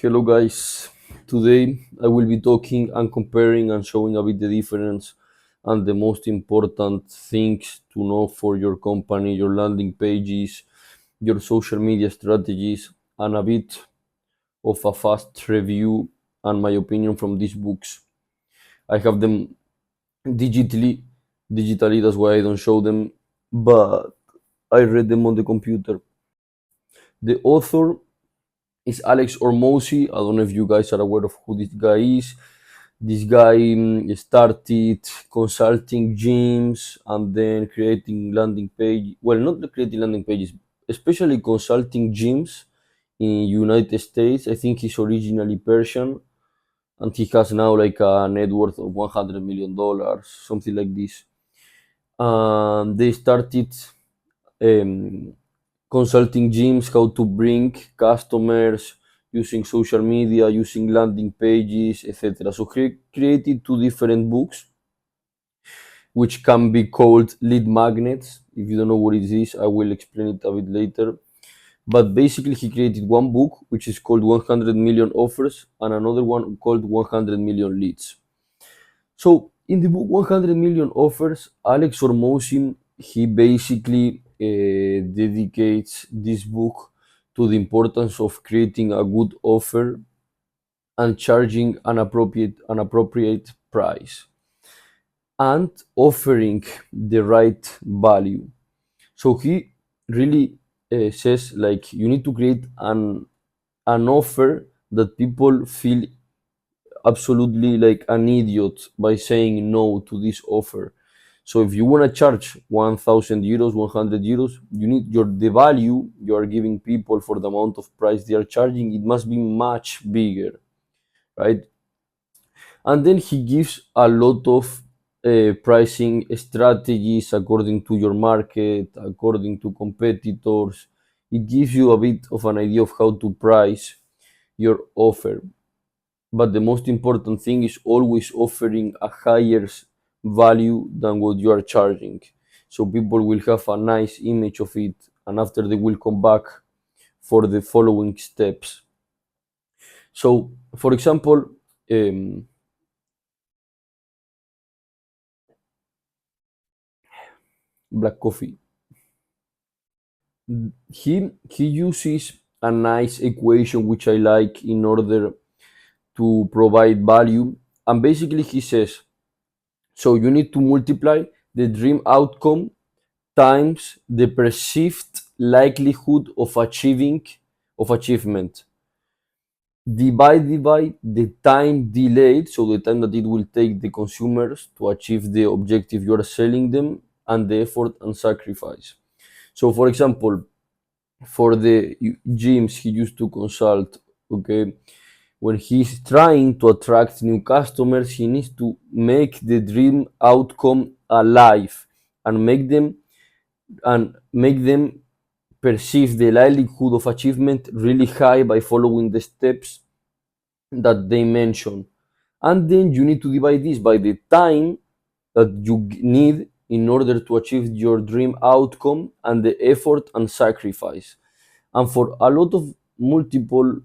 Hello, guys. Today I will be talking and comparing and showing a bit the difference and the most important things to know for your company, your landing pages, your social media strategies, and a bit of a fast review and my opinion from these books. I have them digitally, digitally. That's why I don't show them, but I read them on the computer. The author is Alex Hormozi. I don't know if you guys are aware of who this guy is. This guy started consulting gyms and then creating landing page. Well, not creating landing pages, especially consulting gyms in United States. I think he's originally Persian, and he has now like a net worth of $100 million, something like this. They started um, consulting gyms how to bring customers using social media, using landing pages, etc. So he created two different books, which can be called lead magnets. If you don't know what it is, I will explain it a bit later. But basically, he created one book which is called 100 Million Offers and another one called 100 Million Leads. So in the book 100 Million Offers, Alex Hormozin, he basically dedicates this book to the importance of creating a good offer and charging an appropriate price and offering the right value. So he really says like you need to create an offer that people feel absolutely like an idiot by saying no to this offer. So if you want to charge 1,000 euros, 100 euros, you need the value you are giving people for the amount of price they are charging. It must be much bigger, right? And then he gives a lot of pricing strategies according to your market, according to competitors. It gives you a bit of an idea of how to price your offer, but the most important thing is always offering a higher value than what you are charging, so people will have a nice image of it, and after they will come back for the following steps. So for example, um, black coffee, he uses a nice equation which I like in order to provide value, and basically he says, so you need to multiply the dream outcome times the perceived likelihood of achievement. Divide the time delayed, so the time that it will take the consumers to achieve the objective you are selling them, and the effort and sacrifice. So for example, for the gyms he used to consult, okay, when he's trying to attract new customers, he needs to make the dream outcome alive and make them perceive the likelihood of achievement really high by following the steps that they mention. And then you need to divide this by the time that you need in order to achieve your dream outcome and the effort and sacrifice. And for a lot of multiple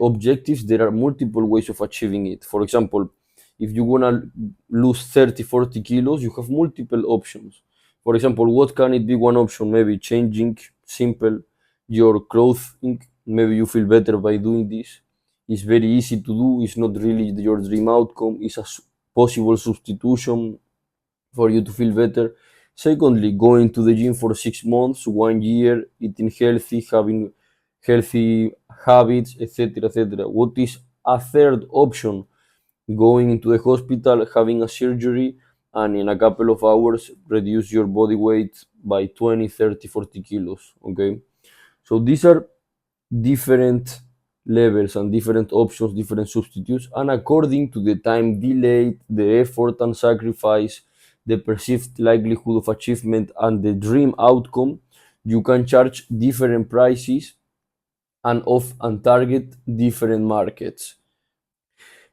objectives, there are multiple ways of achieving it. For example, if you want to lose 30, 40 kilos, you have multiple options. For example, what can it be? One option, maybe changing simple your clothing. Maybe you feel better by doing this. It's very easy to do. It's not really your dream outcome. It's a possible substitution for you to feel better. Secondly, going to the gym for 6 months, 1 year, eating healthy, having healthy habits, etc., etc. What is a third option? Going into the hospital, having a surgery, and in a couple of hours, reduce your body weight by 20, 30, 40 kilos. Okay, so these are different levels and different options, different substitutes, and according to the time delayed, the effort and sacrifice, the perceived likelihood of achievement, and the dream outcome, you can charge different prices and target different markets.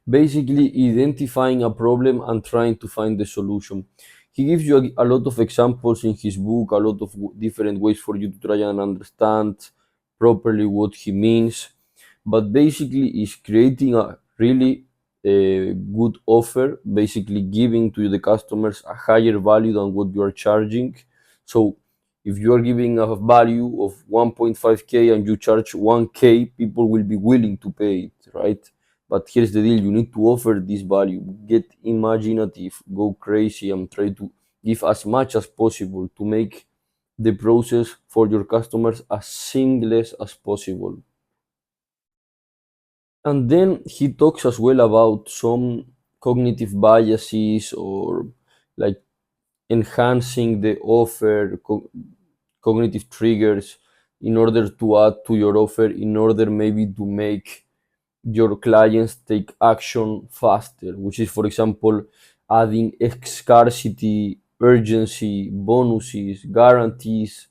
Basically, identifying a problem and trying to find the solution. He gives you a lot of examples in his book, a lot of different ways for you to try and understand properly what he means. but basically is creating a really good offer, basically giving to the customers a higher value than what you are charging. So if you are giving a value of 1.5k and you charge 1k, people will be willing to pay it, right? But here's the deal: you need to offer this value, get imaginative, go crazy, and try to give as much as possible to make the process for your customers as seamless as possible. And then he talks as well about some cognitive biases, or like enhancing the offer, cognitive triggers in order to add to your offer, in order maybe to make your clients take action faster, which is, for example, adding scarcity, urgency, bonuses, guarantees,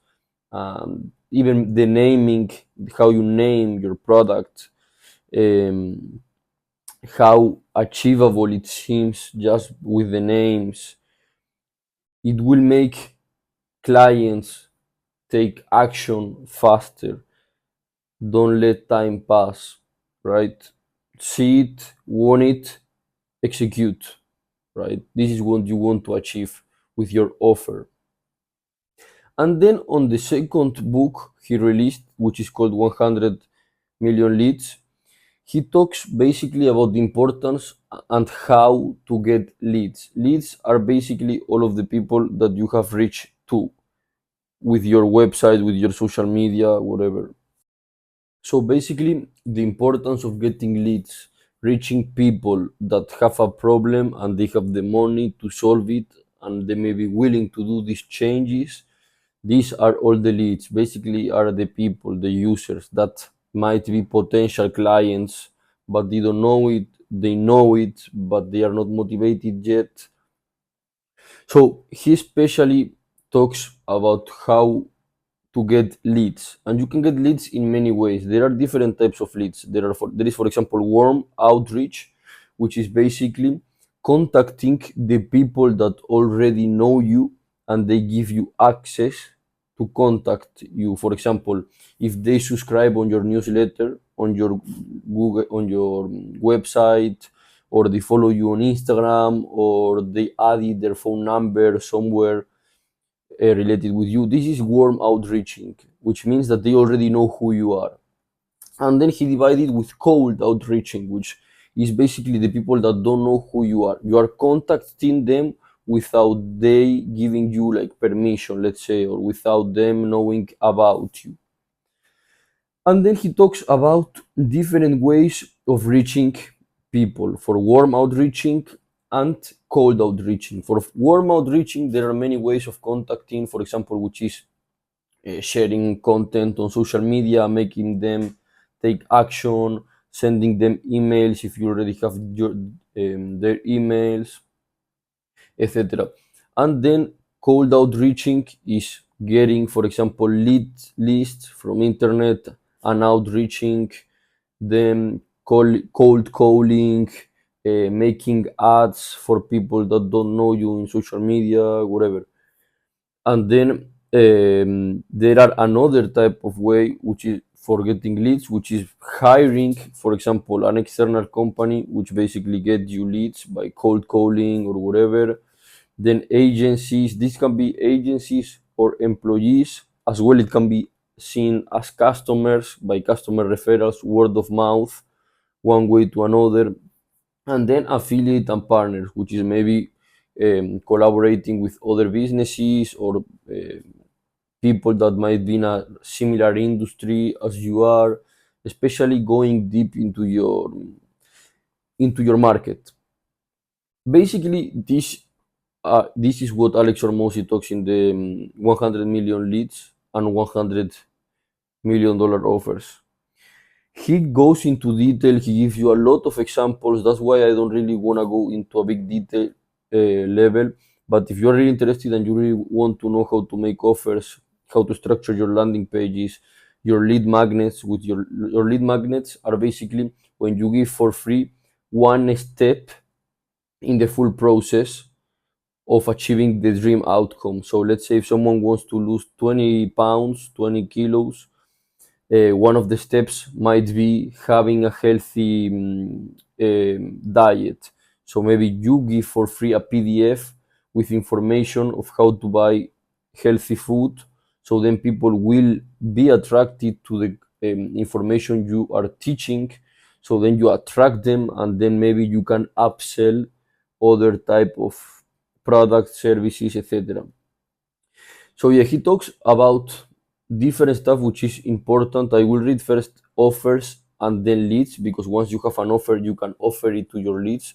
even the naming, how you name your product, um, how achievable it seems just with the names. It will make clients take action faster. Don't let time pass, right? See it, want it, execute, right? This is what you want to achieve with your offer. And then on the second book he released, which is called 100 Million Leads, he talks basically about the importance and how to get leads. Leads are basically all of the people that you have reached to with your website, with your social media, whatever. So basically, the importance of getting leads, reaching people that have a problem and they have the money to solve it, and they may be willing to do these changes. These are all the leads. Basically, are the people, the users that might be potential clients, but they don't know it. They know it, but they are not motivated yet. So he especially talks about how to get leads, and you can get leads in many ways. There are different types of leads. There is, for example, warm outreach, which is basically contacting the people that already know you and they give you access to contact you. For example, if they subscribe on your newsletter, on your Google, on your website, or they follow you on Instagram, or they added their phone number somewhere related with you. This is warm outreaching, which means that they already know who you are. And then he divided with cold outreaching, which is basically the people that don't know who you are. You are contacting them without they giving you like permission, let's say, or without them knowing about you. And then he talks about different ways of reaching people for warm outreaching and cold outreaching. For warm outreaching, there are many ways of contacting, for example, which is sharing content on social media, making them take action, sending them emails if you already have their emails, etc. And then cold outreaching is getting, for example, lead lists from internet and outreaching them, cold calling, making ads for people that don't know you in social media, whatever. And then there are another type of way, which is for getting leads, which is hiring, for example, an external company which basically gets you leads by cold calling or whatever. Then agencies, this can be agencies or employees as well. It can be seen as customers by customer referrals, word of mouth, one way to another. And then affiliate and partners, which is maybe collaborating with other businesses or people that might be in a similar industry as you are, especially going deep into your market. Basically, this is what Alex Hormozi talks in the 100 million leads and 100 million dollar offers. He goes into detail. He gives you a lot of examples. That's why I don't really want to go into a big detail level. But if you're really interested and you really want to know how to make offers, how to structure your landing pages, your lead magnets, with your lead magnets are basically when you give for free one step in the full process of achieving the dream outcome. So let's say if someone wants to lose 20 pounds, 20 kilos, One of the steps might be having a healthy diet. So maybe you give for free a PDF with information of how to buy healthy food. So then people will be attracted to the information you are teaching. So then you attract them, and then maybe you can upsell other type of products, services, etc. So yeah, he talks about different stuff which is important. I will read first offers and then leads, because once you have an offer, you can offer it to your leads,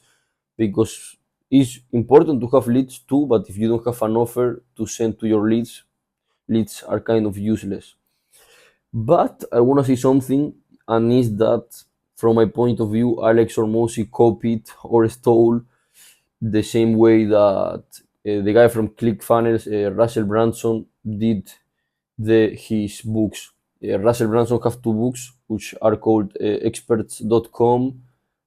because it's important to have leads too, but if you don't have an offer to send to your leads, leads are kind of useless. But I want to say something, and is that from my point of view, Alex Hormozi copied or stole the same way that the guy from ClickFunnels, Russell Brunson, did his books. Russell Brunson have two books which are called experts.com,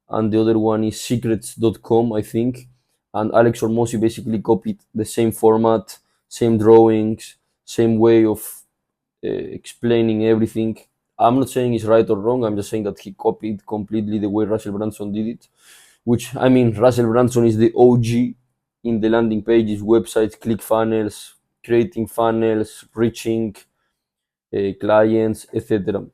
and the other one is secrets.com, I think. And Alex Hormozi basically copied the same format, same drawings, same way of explaining everything. I'm not saying it's right or wrong, I'm just saying that he copied completely the way Russell Brunson did it, which, I mean, Russell Brunson is the OG in the landing pages, websites, ClickFunnels, creating funnels, reaching clients, etc.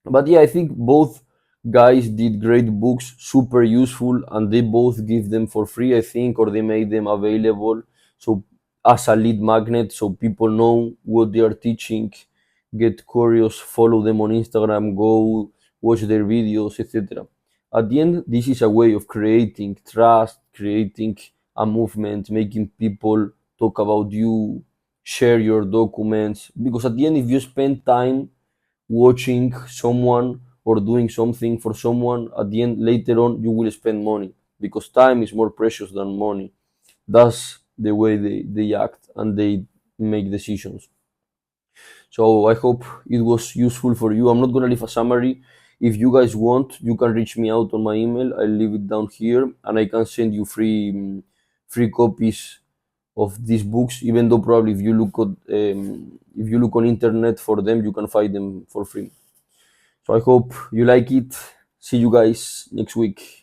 But yeah, I think both guys did great books, super useful, and they both give them for free, I think, or they made them available. So as a lead magnet, so people know what they are teaching, get curious, follow them on Instagram, go watch their videos, etc. At the end, this is a way of creating trust, creating a movement, making people talk about you, share your documents. Because at the end, if you spend time watching someone or doing something for someone, at the end, later on, you will spend money, because time is more precious than money. That's the way they act and they make decisions. So I hope it was useful for you. I'm not gonna leave a summary. If you guys want, you can reach me out on my email. I'll leave it down here, and I can send you free copies of these books. Even though probably if you look on internet for them, you can find them for free. So I hope you like it. See you guys next week.